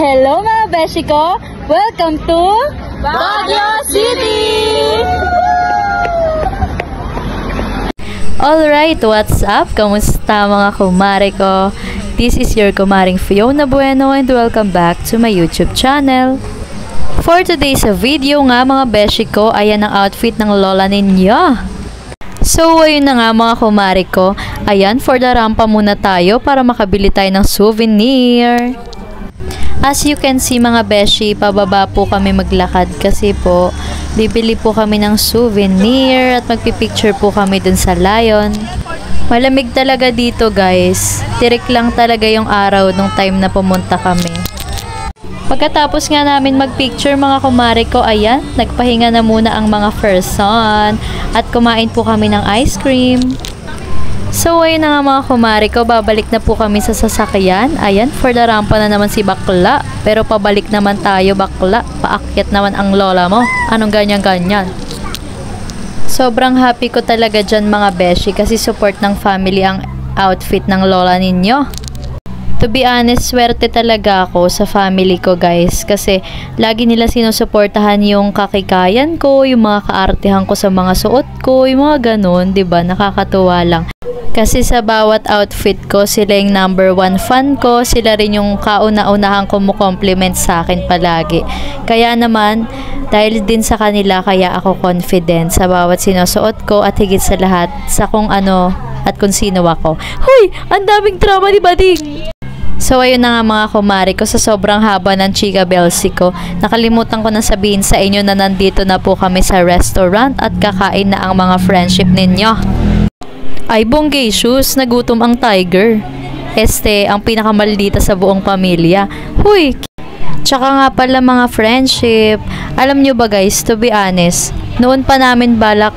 Hello mga beshi ko! Welcome to Baguio City! Alright, what's up? Kamusta mga kumare ko? This is your kumaring Fiona Bueno and welcome back to my YouTube channel. For today's video nga mga beshi ko, ayan ang outfit ng lola ninyo. So, ayun na nga mga kumare ko. Ayan, for the rampa muna tayo para makabili tayo ng souvenir. As you can see mga beshi, pababa po kami maglakad kasi po, bibili po kami ng souvenir at magpipicture po kami dun sa Lion. Malamig talaga dito guys. Tirik lang talaga yung araw nung time na pumunta kami. Pagkatapos nga namin magpicture mga kumare ko, ayan, nagpahinga na muna ang mga person at kumain po kami ng ice cream. So, ayun na nga mga kumare ko, babalik na po kami sa sasakyan. Ayan, for the rampa na naman si bakla. Pero pabalik naman tayo bakla. Paakyat naman ang lola mo. Anong ganyan-ganyan? Sobrang happy ko talaga dyan mga beshi kasi support ng family ang outfit ng lola ninyo. To be honest, swerte talaga ako sa family ko guys kasi lagi nila sinusuportahan yung kakikayan ko, yung mga kaartehan ko sa mga suot ko, yung mga ganun, 'di ba? Nakakatuwa lang. Kasi sa bawat outfit ko, sila yung number 1 fan ko, sila rin yung kauna-unahang kumukompliment sa akin palagi. Kaya naman, dahil din sa kanila, kaya ako confident sa bawat sinusuot ko at higit sa lahat sa kung ano at kung sino ako. Hoy! Ang daming drama ni Bading! So, ayun na nga mga kumare ko, sa sobrang haba ng Chika Belsi ko, nakalimutan ko na sabihin sa inyo na nandito na po kami sa restaurant at kakain na ang mga friendship ninyo. Ay, bonggayshus, nagutom ang tiger. Ang pinakamaldita sa buong pamilya. Huy! Tsaka nga pala mga friendship, alam nyo ba guys, to be honest, noon pa namin balak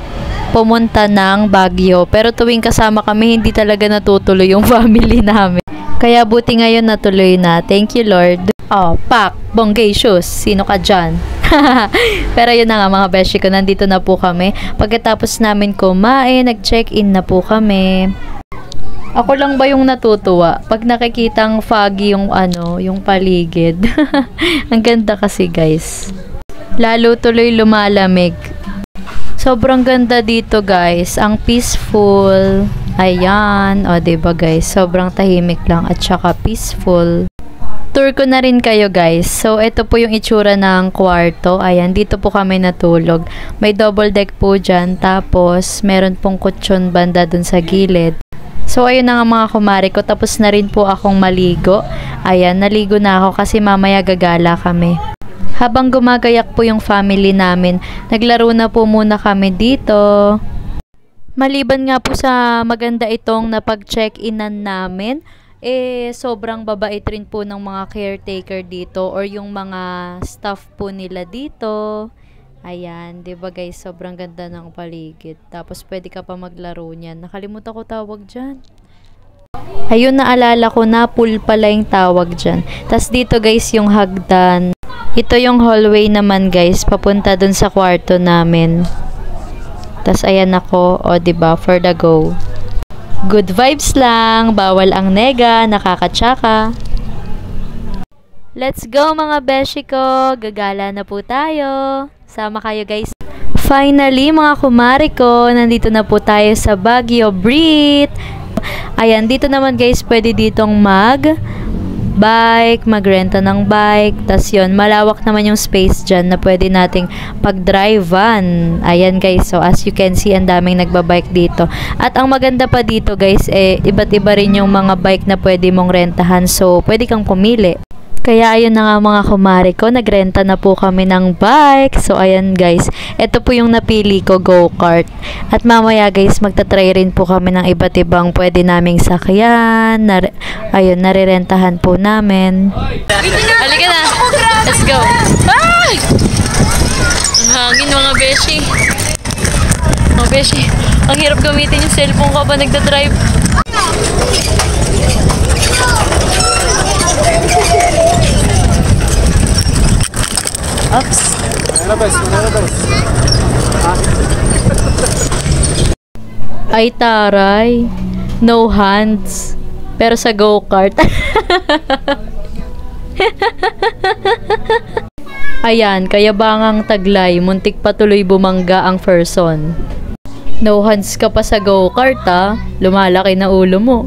pumunta ng Baguio, pero tuwing kasama kami, hindi talaga natutuloy yung family namin. Kaya buti ngayon natuloy na. Thank you Lord. Oh, pak, bonggayshus, sino ka dyan? Pero yun na nga mga beshi ko, nandito na po kami. Pagkatapos namin kumain, nag-check-in na po kami. Ako lang ba yung natutuwa pag nakikitang foggy yung yung paligid? Ang ganda kasi guys. Lalo tuloy lumalamig. Sobrang ganda dito guys. Ang peaceful. Ayan. O diba guys? Sobrang tahimik lang at saka peaceful. Tour ko na rin kayo guys. So, ito po yung itsura ng kwarto. Ayan, dito po kami natulog. May double deck po dyan. Tapos, meron pong kutsyon banda dun sa gilid. So, ayun na nga mga kumare ko. Tapos na rin po akong maligo. Ayan, naligo na ako kasi mamaya gagala kami. Habang gumagayak po yung family namin, naglaro na po muna kami dito. Maliban nga po sa maganda itong napag-check-inan namin, sobrang babait rin po ng mga caretaker dito or yung mga staff po nila dito. Ayan, 'di ba guys, sobrang ganda ng paligid. Tapos pwede ka pa maglaro niyan. Nakalimutan ko tawag diyan. Ayun, naalala ko na, pool pala yung tawag diyan. Tapos dito guys yung hagdan. Ito yung hallway naman guys, papunta dun sa kwarto namin. Tapos ayan ako, o 'di ba, for the go. Good vibes lang, bawal ang nega, nakakatsaka. Let's go mga beshi ko, gagala na po tayo. Sama kayo guys. Finally mga kumare ko, nandito na po tayo sa Baguio Breathe. Ayan, dito naman guys, pwede ditong bike, magrenta ng bike. Tas yun, malawak naman yung space dyan na pwede nating pag-drive-an. Ayan guys, so as you can see, ang daming nagbabike dito. At ang maganda pa dito guys, iba't iba rin yung mga bike na pwede mong rentahan. So, pwede kang pumili. Kaya ayun na nga mga kumare ko, nagrenta na po kami ng bike. So ayan guys, ito po yung napili ko, go-kart. At mamaya guys, magta-try rin po kami ng iba't ibang pwede naming sakyan. Ayun, narirentahan po namin. Halika na, let's go. Ay! Ang hangin mga beshi. Mga beshi, ang hirap gamitin yung cellphone ko pa nagda-drive. Oops. Ay taray, no hands, pero sa go-kart. Ayan, kayabangang taglay, muntik pa tuloy bumangga ang person. No hands ka pa sa go-kart lumalaki na ulo mo.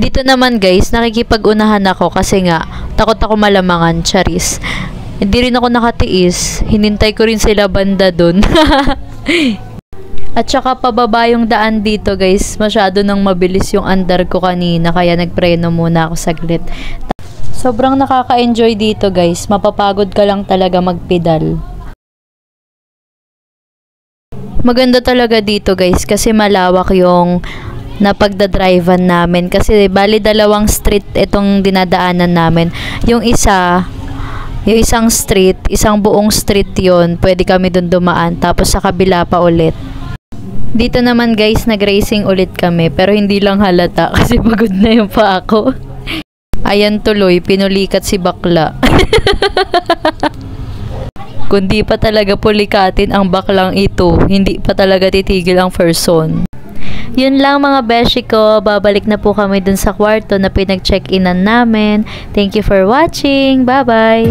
Dito naman guys, nakikipag-unahan ako kasi nga, takot ako malamangan, charis. Hindi rin ako nakatiis, hinintay ko rin sila banda dun. At saka pababa yung daan dito guys, masyado nang mabilis yung andar ko kanina, kaya nagpreno muna ako saglit. Sobrang nakaka-enjoy dito guys, mapapagod ka lang talaga magpedal. Maganda talaga dito guys kasi malawak yung napagdadrivean namin. Kasi bali dalawang street itong dinadaanan namin. Yung isang street, isang buong street yon, pwede kami dun dumaan. Tapos sa kabila pa ulit. Dito naman guys, nag-racing ulit kami. Pero hindi lang halata kasi pagod na yung pa ako. Ayan tuloy, pinulikat si bakla. Kundi pa talaga pulikatin ang baklang ito, hindi pa talaga titigil ang person. Yun lang mga beshi ko, babalik na po kami dun sa kwarto na pinag-check-inan namin. Thank you for watching, bye bye!